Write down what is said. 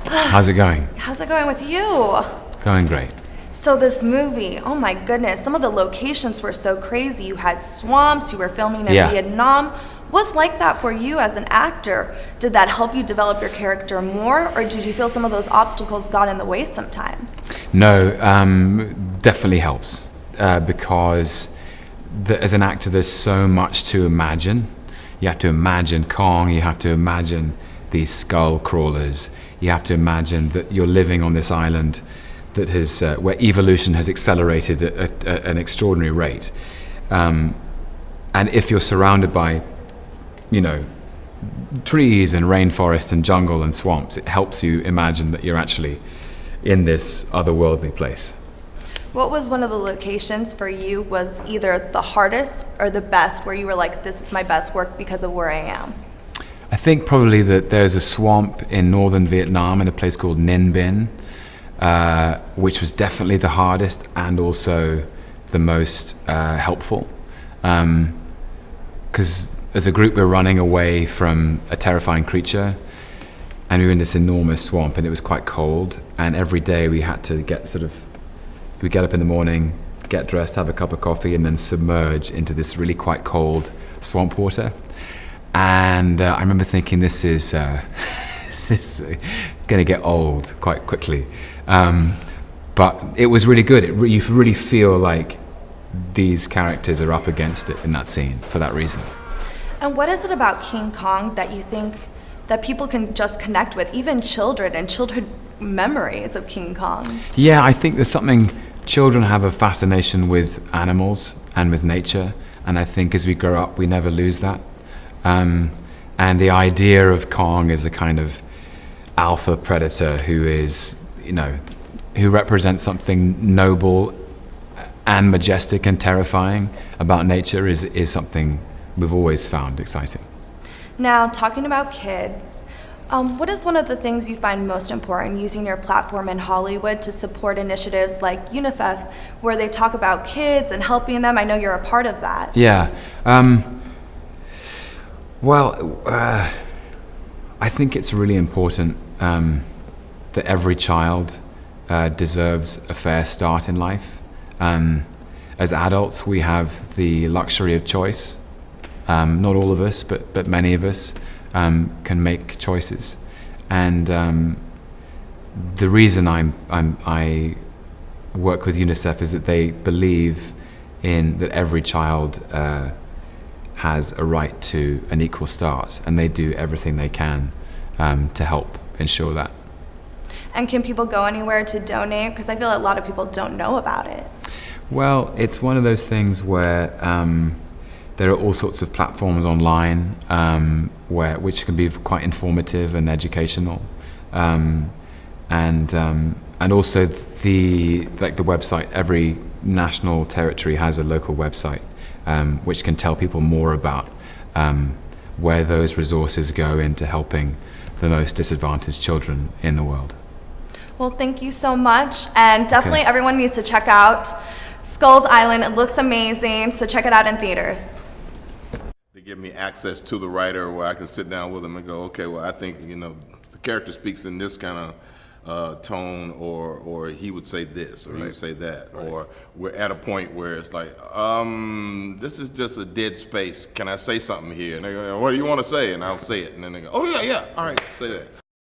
How's it going? How's it going with you? Going great. So this movie, oh my goodness, some of the locations were so crazy. You had swamps, you were filming in Vietnam. What's like that for you as an actor? Did that help you develop your character more, or did you feel some of those obstacles got in the way sometimes? No, definitely helps because as an actor there's so much to imagine. You have to imagine Kong, you have to imagine these skull crawlers, you have to imagine that you're living on this island that has where evolution has accelerated at an extraordinary rate. And if you're surrounded by, trees and rainforest and jungle and swamps, it helps you imagine that you're actually in this otherworldly place. What was one of the locations for you was either the hardest or the best, where you were like, this is my best work because of where I am? I think probably that there's a swamp in northern Vietnam in a place called Ninh Binh, which was definitely the hardest and also the most helpful. Because as a group we're running away from a terrifying creature, and we were in this enormous swamp and it was quite cold, and every day we had to we'd get up in the morning, get dressed, have a cup of coffee, and then submerge into this really quite cold swamp water. And I remember thinking, this is going to get old quite quickly. But it was really good. You really feel like these characters are up against it in that scene for that reason. And what is it about King Kong that you think that people can just connect with, even children and childhood memories of King Kong? Yeah, I think there's something, children have a fascination with animals and with nature, and I think as we grow up we never lose that. And the idea of Kong as a kind of alpha predator who is, who represents something noble and majestic and terrifying about nature is something we've always found exciting. Now, talking about kids, what is one of the things you find most important using your platform in Hollywood to support initiatives like UNICEF, where they talk about kids and helping them? I know you're a part of that. Yeah. I think it's really important that every child deserves a fair start in life. As adults, we have the luxury of choice. Not all of us, but many of us can make choices. And the reason I work with UNICEF is that they believe in that every child has a right to an equal start, and they do everything they can to help ensure that. And can people go anywhere to donate? Because I feel a lot of people don't know about it. Well, it's one of those things where there are all sorts of platforms online which can be quite informative and educational, and also the website. Every national territory has a local website which can tell people more about where those resources go into helping the most disadvantaged children in the world. Well, thank you so much, and definitely everyone needs to check out Skulls Island. It looks amazing, so check it out in theaters. They give me access to the writer where I can sit down with them and go, okay, well, I think, the character speaks in this kind of tone, or he would say this, or he would say that, or we're at a point where it's like, this is just a dead space. Can I say something here? And they go, what do you want to say? And I'll say it. And then they go, oh, yeah, all right, say that.